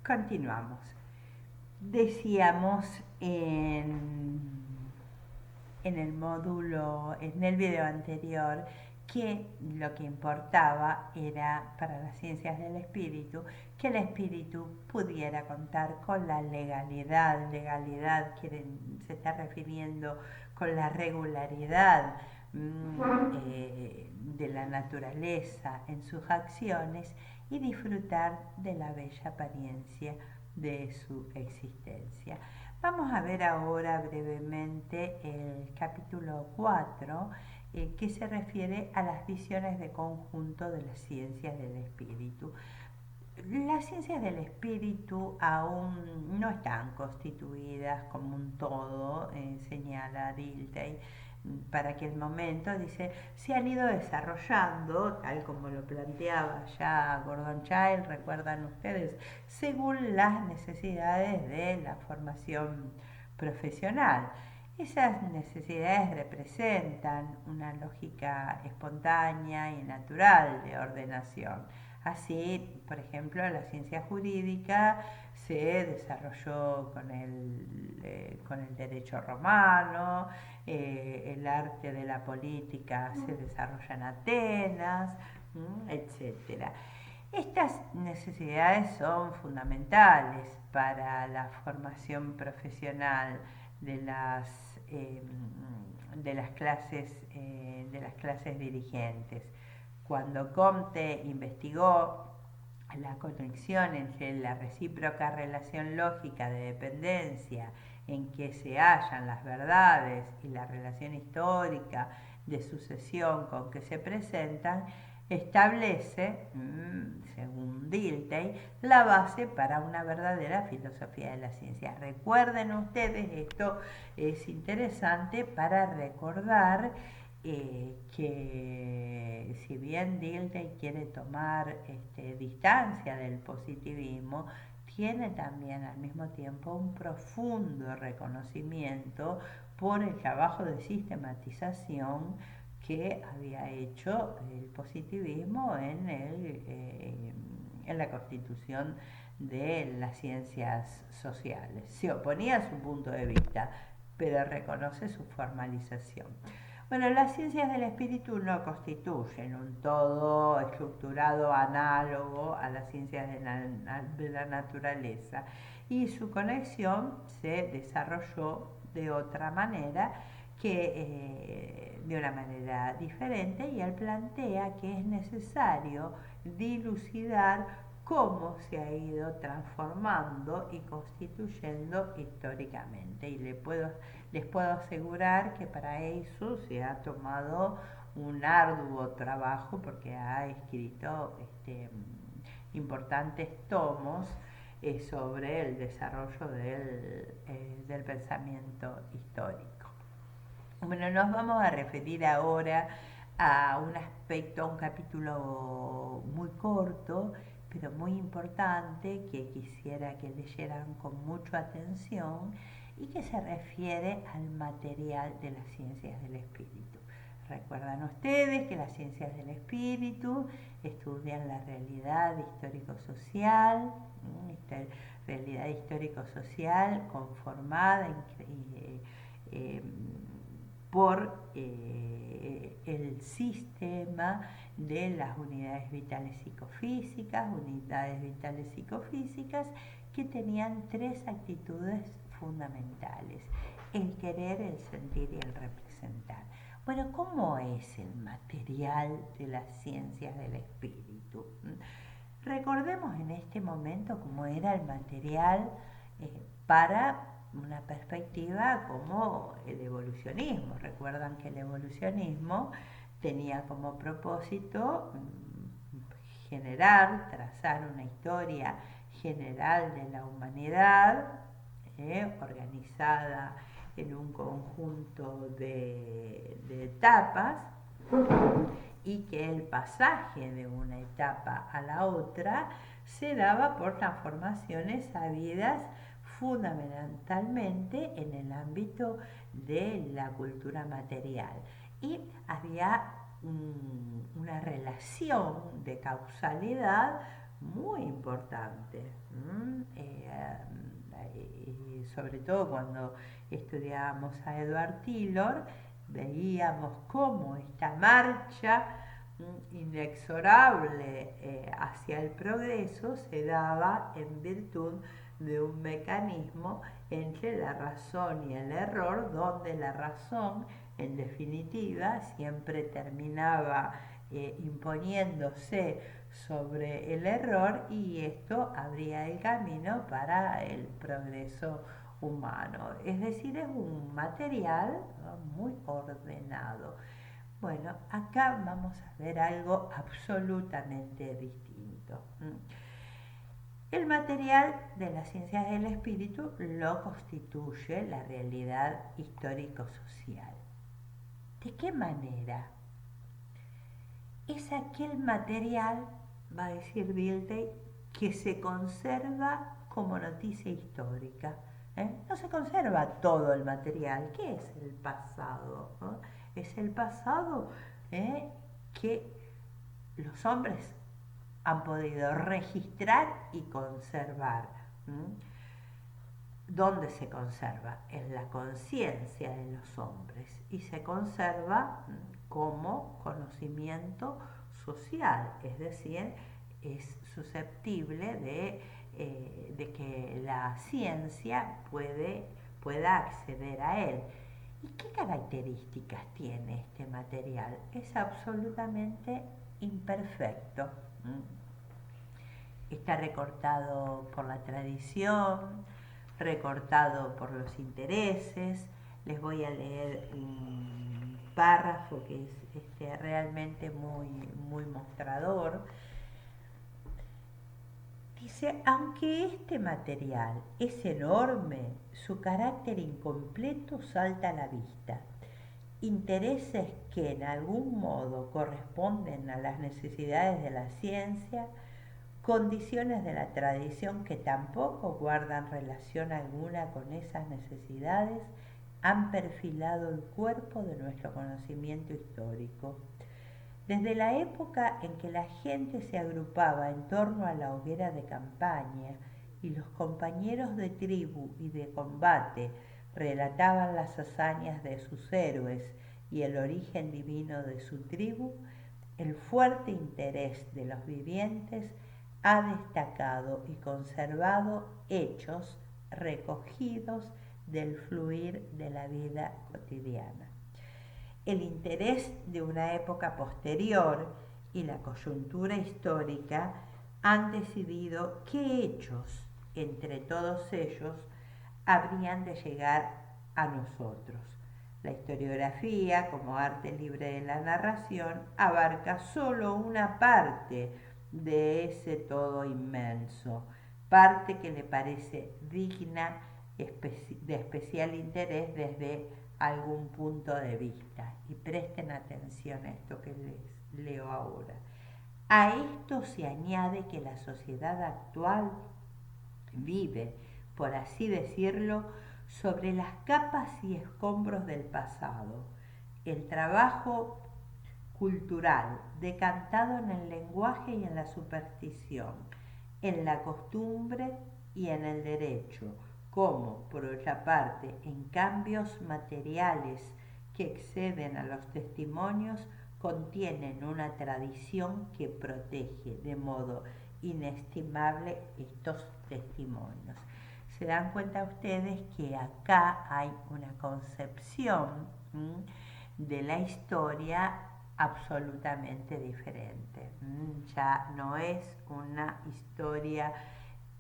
Continuamos. Decíamos en el módulo, en el video anterior, que lo que importaba era para las ciencias del espíritu que el espíritu pudiera contar con la legalidad. Legalidad se está refiriendo con la regularidad de la naturaleza en sus acciones y disfrutar de la bella apariencia de su existencia. Vamos a ver ahora brevemente el capítulo 4, que se refiere a las visiones de conjunto de las ciencias del espíritu. Las ciencias del espíritu aún no están constituidas como un todo, señala Dilthey. Para aquel momento, dice, se han ido desarrollando, tal como lo planteaba ya Gordon Childe, recuerdan ustedes, según las necesidades de la formación profesional. Esas necesidades representan una lógica espontánea y natural de ordenación. Así, por ejemplo, la ciencia jurídica se desarrolló con el derecho romano, el arte de la política se desarrolla en Atenas, etc. Estas necesidades son fundamentales para la formación profesional de las clases dirigentes. Cuando Comte investigó la conexión entre la recíproca relación lógica de dependencia en que se hallan las verdades y la relación histórica de sucesión con que se presentan, establece, según Dilthey, la base para una verdadera filosofía de la ciencia. Recuerden ustedes, esto es interesante para recordar que si bien Dilthey quiere tomar distancia del positivismo, tiene también al mismo tiempo un profundo reconocimiento por el trabajo de sistematización que había hecho el positivismo en la constitución de las ciencias sociales. Se oponía a su punto de vista, pero reconoce su formalización. Bueno, las ciencias del espíritu no constituyen un todo estructurado análogo a las ciencias de la naturaleza, y su conexión se desarrolló de otra manera, de una manera diferente, y él plantea que es necesario dilucidar cómo se ha ido transformando y constituyendo históricamente. Y les puedo asegurar que para eso se ha tomado un arduo trabajo, porque ha escrito importantes tomos sobre el desarrollo del pensamiento histórico. Bueno, nos vamos a referir ahora a un aspecto, a un capítulo muy corto, pero muy importante, que quisiera que leyeran con mucha atención, y que se refiere al material de las ciencias del espíritu. Recuerdan ustedes que las ciencias del espíritu estudian la realidad histórico-social, realidad histórico-social conformada por el sistema de las unidades vitales psicofísicas, que tenían tres actitudes fundamentales: el querer, el sentir y el representar. Bueno, ¿cómo es el material de las ciencias del espíritu? Recordemos en este momento cómo era el material para una perspectiva como el evolucionismo. Recuerdan que el evolucionismo tenía como propósito trazar una historia general de la humanidad, organizada en un conjunto de etapas, y que el pasaje de una etapa a la otra se daba por transformaciones habidas fundamentalmente en el ámbito de la cultura material, y había una relación de causalidad muy importante. Sobre todo cuando estudiábamos a Edward Tylor, veíamos cómo esta marcha inexorable hacia el progreso se daba en virtud de un mecanismo entre la razón y el error, donde la razón, en definitiva, siempre terminaba imponiéndose sobre el error, y esto abría el camino para el progreso humano. Es decir, es un material, ¿no?, muy ordenado. Bueno, acá vamos a ver algo absolutamente distinto. El material de las ciencias del espíritu lo constituye la realidad histórico-social. ¿De qué manera? Es aquel material, va a decir Dilthey, que se conserva como noticia histórica. No se conserva todo el material. ¿Qué es el pasado? ¿No? Es el pasado que los hombres han podido registrar y conservar. ¿Dónde se conserva? En la conciencia de los hombres, y se conserva como conocimiento social, es decir, es susceptible de que la ciencia pueda acceder a él. ¿Y qué características tiene este material? Es absolutamente imperfecto. Está recortado por la tradición, recortado por los intereses. Les voy a leer un párrafo que es realmente muy mostrador. Dice: aunque este material es enorme, su carácter incompleto salta a la vista. Intereses que en algún modo corresponden a las necesidades de la ciencia, condiciones de la tradición que tampoco guardan relación alguna con esas necesidades, han perfilado el cuerpo de nuestro conocimiento histórico. Desde la época en que la gente se agrupaba en torno a la hoguera de campaña y los compañeros de tribu y de combate relataban las hazañas de sus héroes y el origen divino de su tribu, el fuerte interés de los vivientes ha destacado y conservado hechos recogidos del fluir de la vida cotidiana. El interés de una época posterior y la coyuntura histórica han decidido qué hechos entre todos ellos habrían de llegar a nosotros. La historiografía, como arte libre de la narración, abarca solo una parte de ese todo inmenso, parte que le parece digna de especial interés desde algún punto de vista. Y presten atención a esto que les leo ahora. A esto se añade que la sociedad actual vive, por así decirlo, sobre las capas y escombros del pasado. El trabajo cultural, decantado en el lenguaje y en la superstición, en la costumbre y en el derecho, como, por otra parte, en cambios materiales que exceden a los testimonios, contienen una tradición que protege de modo inestimable estos testimonios. Se dan cuenta ustedes que acá hay una concepción de la historia absolutamente diferente. Ya no es una historia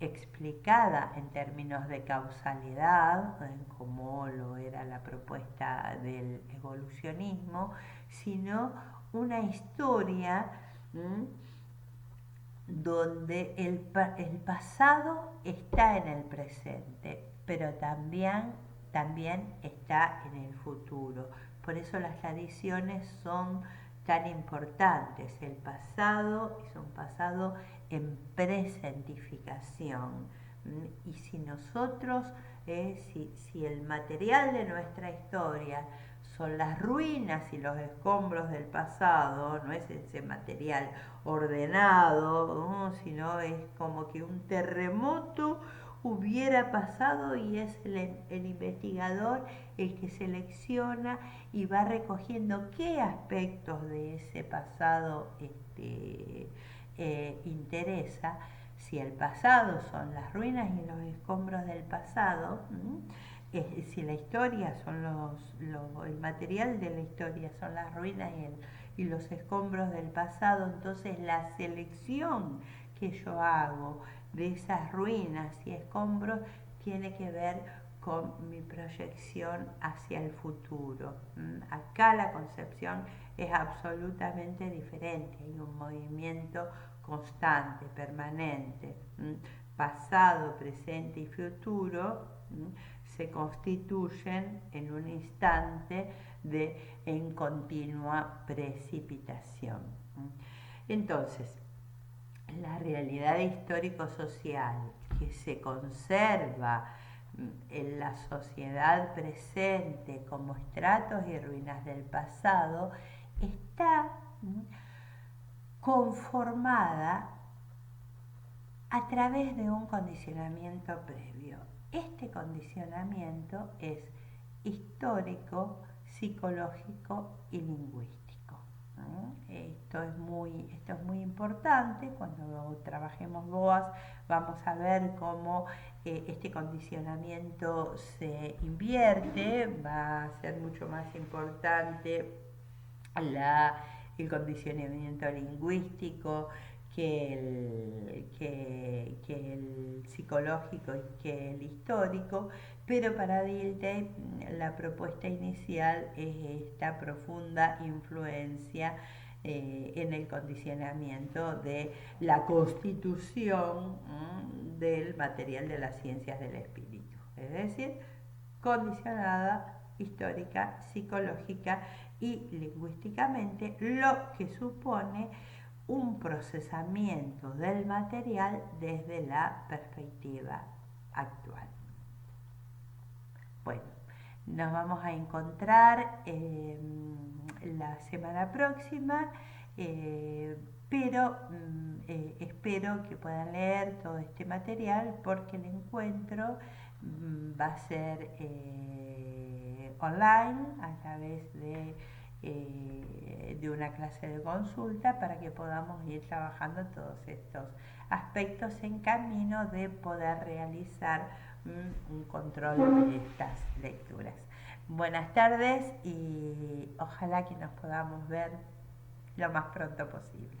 explicada en términos de causalidad, como lo era la propuesta del evolucionismo, sino una historia donde el pasado está en el presente, pero también está en el futuro. Por eso las tradiciones son tan importantes. El pasado es un pasado en presentificación. Y si nosotros, si el material de nuestra historia son las ruinas y los escombros del pasado, no es ese material ordenado, ¿no? Sino es como que un terremoto hubiera pasado y es el investigador el que selecciona y va recogiendo qué aspectos de ese pasado interesa. Si el pasado son las ruinas y los escombros del pasado, si la historia son el material de la historia son las ruinas y los escombros del pasado, entonces la selección que yo hago de esas ruinas y escombros tiene que ver con mi proyección hacia el futuro. Acá la concepción es absolutamente diferente, hay un movimiento constante, permanente. Pasado, presente y futuro se constituyen en un instante en continua precipitación. Entonces, la realidad histórico-social que se conserva en la sociedad presente como estratos y ruinas del pasado está conformada a través de un condicionamiento previo. Este condicionamiento es histórico, psicológico y lingüístico. Esto es muy importante. Cuando trabajemos BOAS vamos a ver cómo este condicionamiento se invierte. Va a ser mucho más importante el condicionamiento lingüístico que el psicológico y que el histórico, pero para Dilthey la propuesta inicial es esta profunda influencia en el condicionamiento de la constitución del material de las ciencias del espíritu, es decir, condicionada histórica, psicológica y lingüísticamente, lo que supone un procesamiento del material desde la perspectiva actual. Bueno, nos vamos a encontrar la semana próxima, pero espero que puedan leer todo este material porque el encuentro va a ser online a través de una clase de consulta para que podamos ir trabajando todos estos aspectos en camino de poder realizar un control de estas lecturas. Buenas tardes y ojalá que nos podamos ver lo más pronto posible.